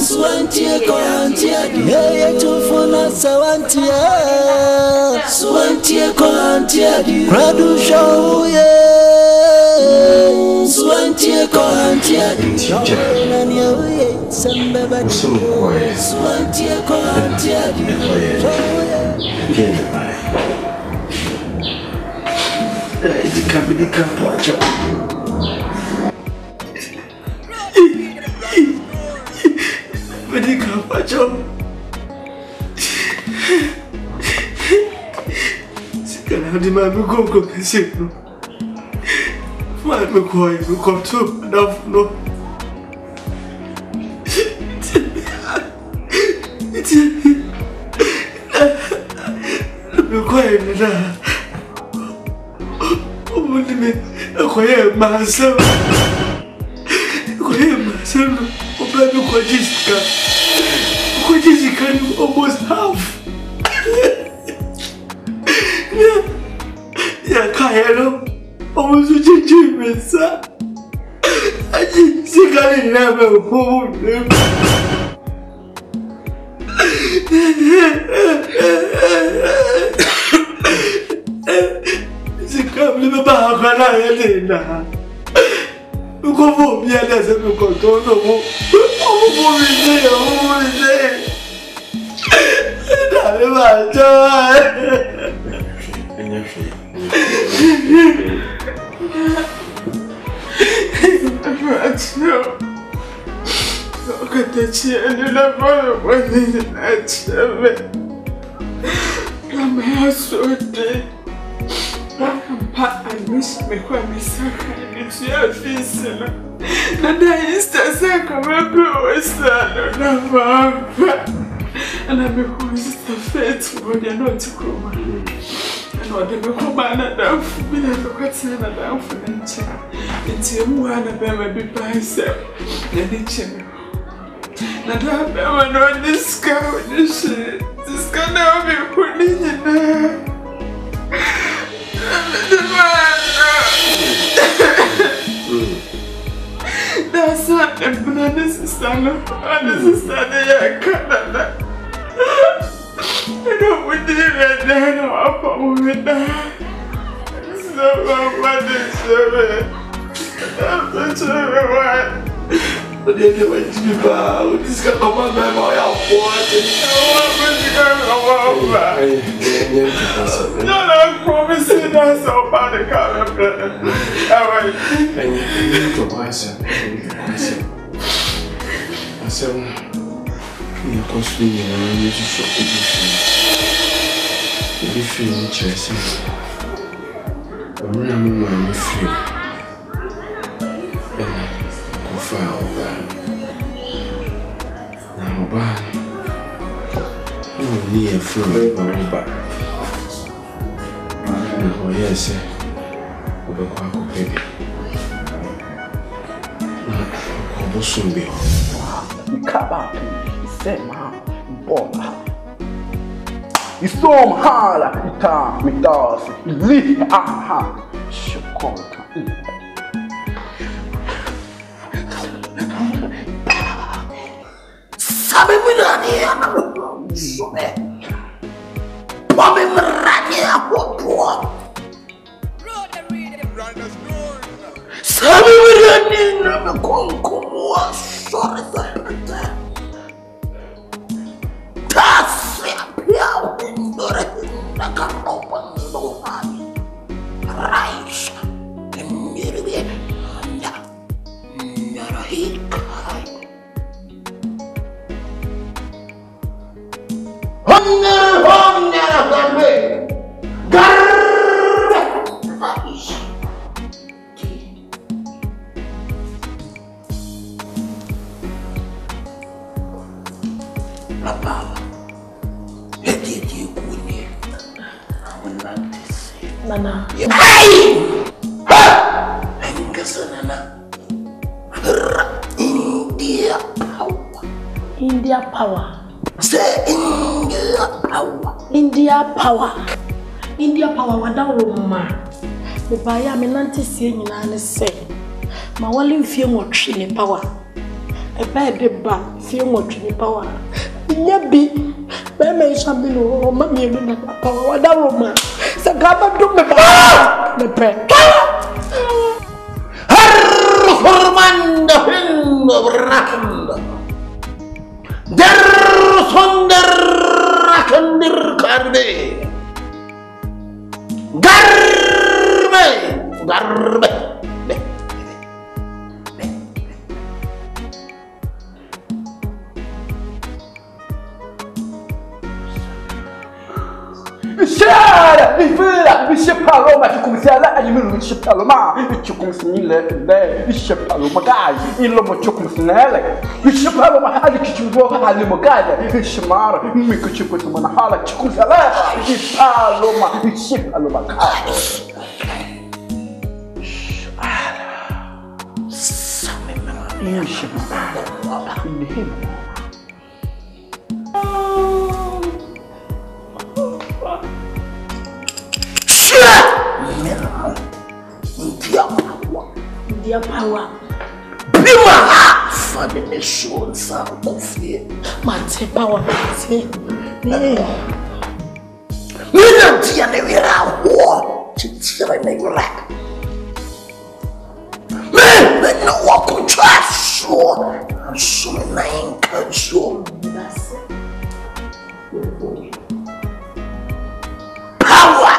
A: Swantia kolantia dio Yetufuna sawantia Swantia kolantia dio Radu show ye Swantia kolantia dio Nani ya uye Sambaba dio Swantia kolantia dio
E: Dika poacha Dika poacha Sikana di mami koko kesino Mami koi mkoto dafno Koi nina Omulime akoye masam obabi kwa Jessica almost half ya kayelo omuzu chichimesa Jessica ni name omulime Zikamli baba kana yelena uko vo biada se uko tono mo o bize dale bacho enyefi acho okatachi anela baba wani achave kama yasote I miss me when we sacrificed into your face. And I used to say, come on, go, son,
K: And I become Sister Faith, but they're not to come. And what they become an enough, we never got seen enough for them. It's your one of them will be by himself. The kitchen. Now that I know this guy with this shit. This guy now be putting in there. That's not the banana sister. And the sister, they are Canada. I don't want to do that. I'm with that. So, what is it? I'm sorry. But they never went to be bad. This guy come on, man. I promise you that's so bad. I said, you're constantly you to shop with you. If you're interested, I'm really free. Now, bad. You need a friend, but oh, yes, over Quaco baby. I'll soon be
P: Kabaki, Sema, Bola. Istom Hala, Ita, Midas, Li, Aha, Shokota. Sabe Mirania, Bobby Mirania, what? Sabe Mirania, Conco, sorry, that's it, I can't open the one. Rise, and nearly, not a heat.
K: Nana.
P: Hey! Nana. India power.
K: India power.
P: Say India power.
K: India power. India power. Wadawoma. Me baya me nante sie nyina ne se. Ma wale mfie nwotwe ne power. Eba de ba fie nwotwe ne power. Nya bi. Be me shabi no ma me na power wadawoma. Sagaba do me ba. Me pe.
P: Hermanda hindo brakanda. Der sonder rakandir karbe. Garbe.
Q: Shara, ifila, ishepaloma chukumsala ayimiru ishepaloma, ichukumsinile le, ishepaloma gai, ilomo chukumsinele, ishepaloma hali kichuvo hali mogaya, ishemara, mikuchukutumana hala chukumsala, ishepaloma, ishepaloma gai. Ishepaloma,
K: India power.
P: Bima for the nation sound of fear.
K: Mate power.
P: Me not tia ne war. Tira ne rack. Me no walk on trash so. I'm so nine so. Power.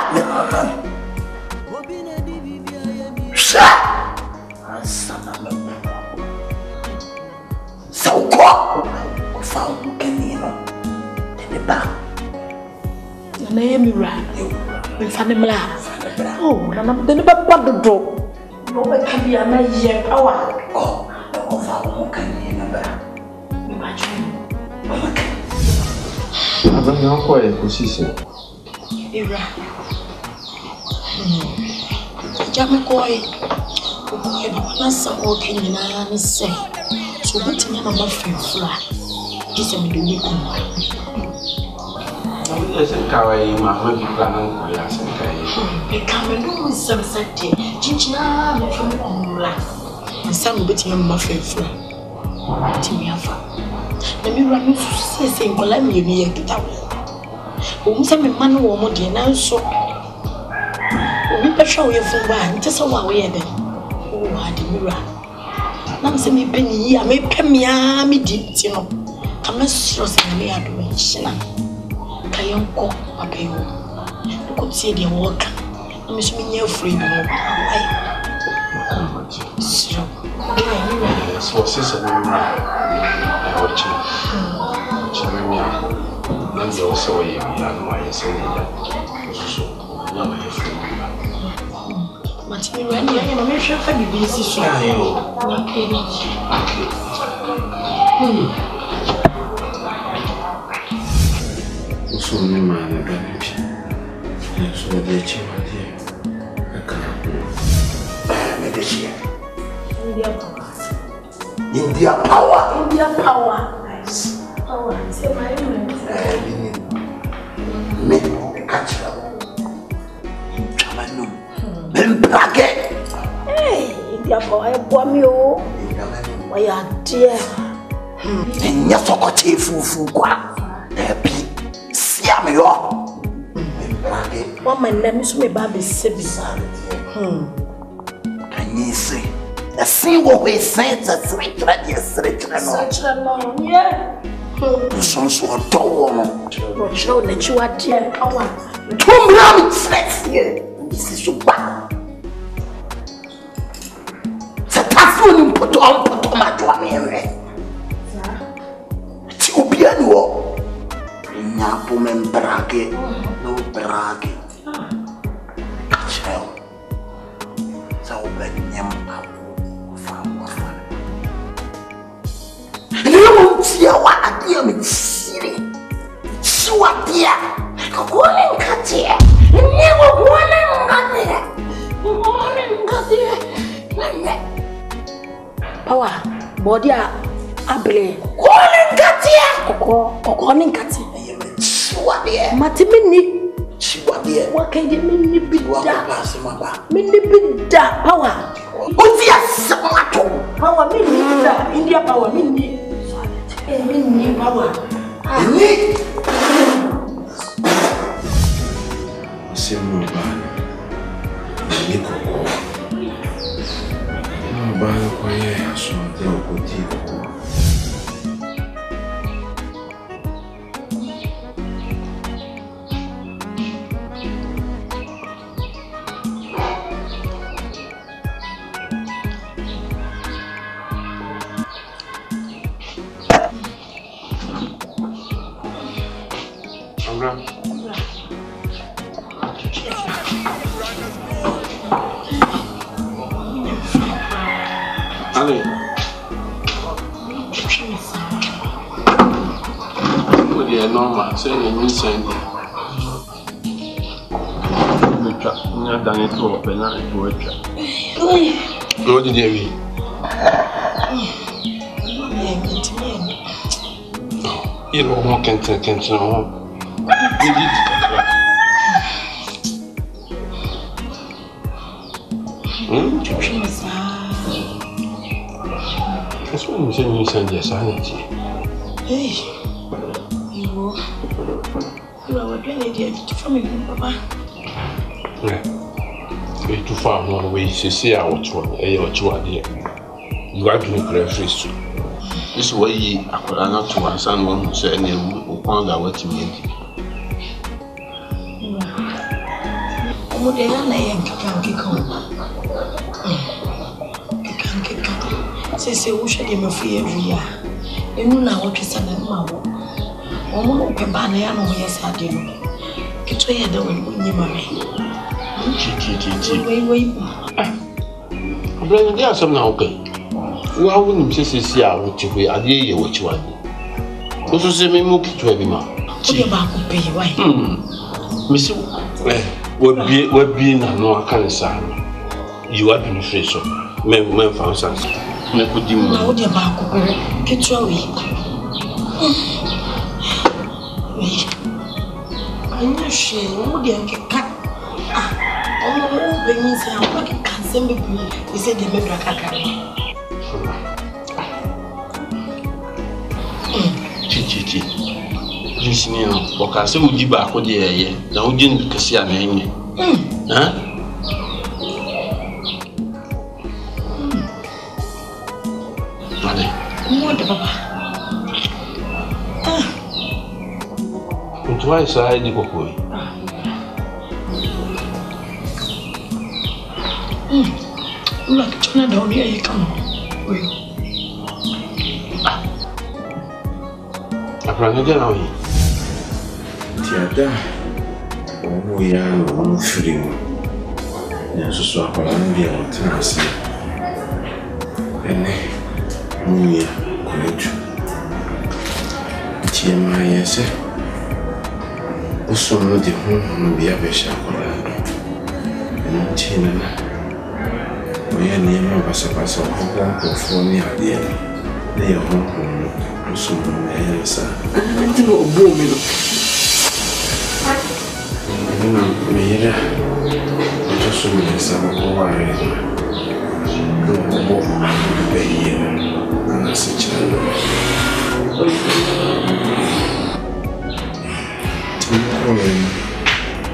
P: So what? Found Kenino.
K: The name you ran. We found him laugh. Oh, and I'm the never put the door. No one can be a major power.
P: Oh, no, found Kenino. Imagine.
G: ben non quoi aussi c'est.
H: Ira. Jamais quoi. Okay, na sa okay nyina na say. So what me mama fefura. This me do me kuma.
G: Yes, kawai mama bi plan ko ya san kai.
H: E ka me no some sate. Chinchina me from kumla. Nsa me beti me mama fefura. Ti me afa. Na mi ra no se nkola me ni ye kita wo. O mu se me ma no wo mo de na nso. Obi pe hwa wo ye fun ba, nte so wa wo ye de. Admira. Nam se me beni ya me pemia me di ti no. Kama sro se me ya do nchina. Kayenko abeyo. Ko tie de woka. Na me so me nya free bi mo. Ai. Sro.
G: So sisa me ma. I watch. Chama ya. Nam yo so ye ya no aye se ya. So na me free.
H: Matimi wani ya na me hwe fa bibi si so. Okay.
G: Uso me mana baby. So de chiwa die. Akana ko.
P: Me de chi.
H: India power.
P: India power.
H: India power. Nice. Power. Say my name.
P: Me catch up. Chamanu. Membrage.
H: Hey, India power boy me o. Why ya dear.
P: Nya sokoti fufu kwa. Ebi. Sia me yo. Membrage.
H: Wa man na me so me ba be sebi.
P: Anyise. Assim wo we sense sretra no.
H: Sretra no. Yeah.
P: Son so do no.
H: Show na chiwa dear power.
P: Tumbram sretra. Isi so ba. Ni mpoto ma jwa me re. Ti obiani wo. Nya po membrage no brage. Achel. Sa obanyam apo fa. Ni mo tia wa adia me siri. Siwa dia. Ko le nkate. Ni wo ko le nkate. Ko le nkate.
H: Power, body able.
P: Calling Katia.
H: Koko ni nkati.
P: Chiwadie.
H: Matimini.
P: Chiwadie.
H: Wakende mini bida.
P: Wakapasi maba.
H: Mini bida. Power.
P: Utia samato.
H: Power mini bida. India power mini. Mini power.
P: Ni.
G: Semu bana. Ni koko. Bana kwa ye so de okoti koko. Ale. What is normal? Say the new sign. Nya dani to opena to wecha. No di dewi. Ilo mo kente no. That's what I'm saying. You said yes, I need you.
H: Hey, you are doing it for me, Papa.
G: Yeah. Too far one way. You see, I watch one. You are doing great face. This way, I could not to one son one who said, "You found out what you mean."
H: Say we should be free every year. You know now what is an animal. Omo pe ba na ya no yes ade no. Kito ye da won nyi mame. Wait.
G: Abran dey asem na okay. Wa wo nim sesi a wo ti we ade ye wo chi wa. Wo so se me mu kito bi ma.
H: Oye ba ko pay why?
G: Missy, what being no can say. You are in face of men found something. Me could you know
H: oye ba ko pay. Ketwa we. I'm not sure. Oye nkeka. Oh, when you say I'm not can be. He said they make kakaka.
G: Chichi. Listening, because I would be back with the air. Now, you didn't see a name. Huh?
H: What, Papa?
G: Twice I did go away.
H: Look, China down here, you come.
G: Apranega now.
R: Tiada, yang film yang sesuatu orang dia terasa. Ini mulia kulit. Tiada ya se. Usul di biar bersyukur. Ini China na. Mulia ni memang pasal orang performnya dia. Dia orang usul ni sa. Nanti lo bom itu. Mira, yo soy esa boba no veía a la sechada.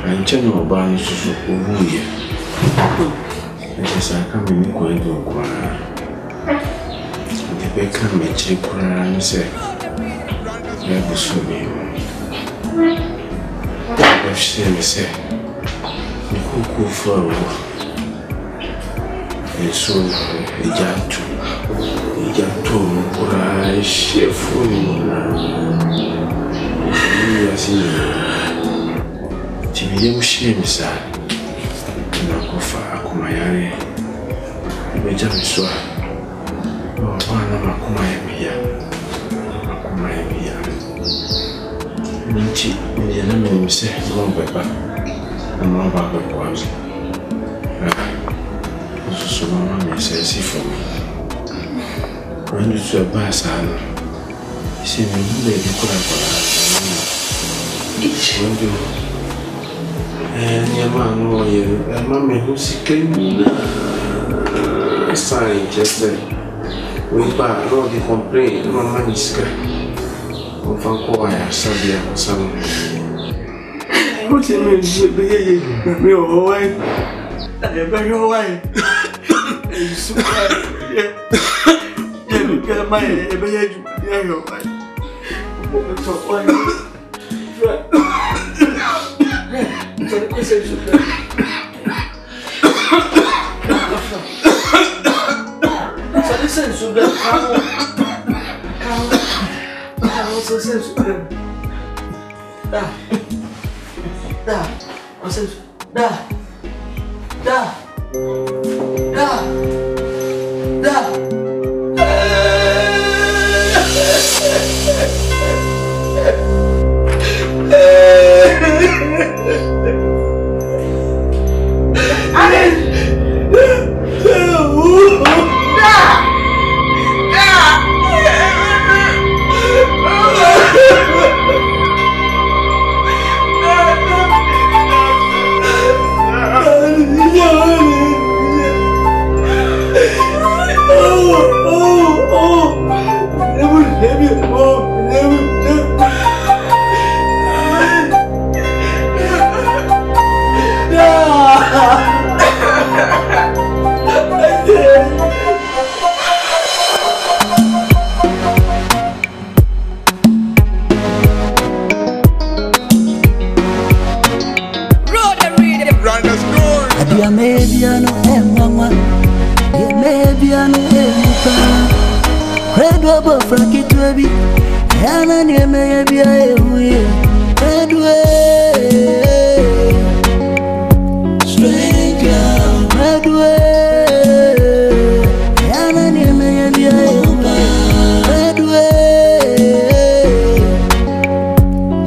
R: Ancha no va en su cubuya. Esa cambia mi cuento kwa. De peca me chicura no sé. Ya busumi. Me say, Kuku for a soul, a jatu, or chef. Tibium shames are Nakofa, Akumayari, Benjamin oh, Panama Kumayamia, Akumayamia. Minchi, Indian say, long paper, and long back of ones. So, Mamma says, for me. When you to a bass, I see me, lady, could have each one do. And your man, lawyer, and Mamma who's clean. Sign just said, we buy all the complaint, Mamma is Fancoya, Sabia, some. What do you mean, me away? I'm very away. So, yeah, look at my age.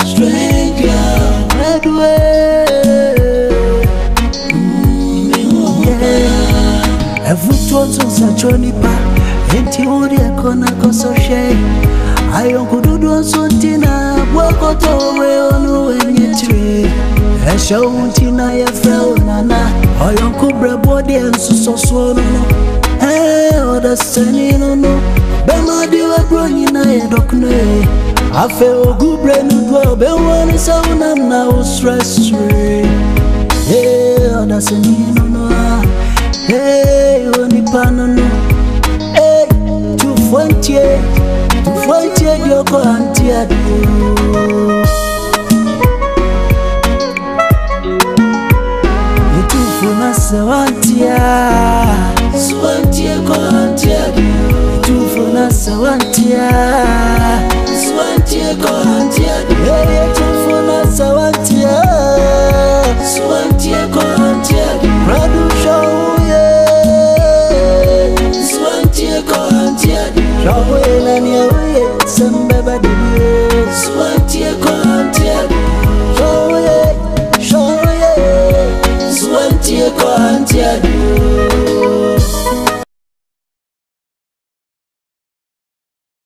A: Straight Evuto to sachonipa enti uri ekona kososhe ayo kududu sontina bwako towe onu enyetire esha untina ye fel nana ayo kubra body ensuso so no oda sani no bema diwe broni na ye dokne afe ogubre nu dwa be woni sauna na stress free oda sani no oni panono tu fontie dioko antia tu funa sawantia swantie ko antia tu funa sawantia swantie ko antia tu funa sawantia swantie ko antia production Shawela ni awe sambeba diye swantie kontia shoye swantie kontia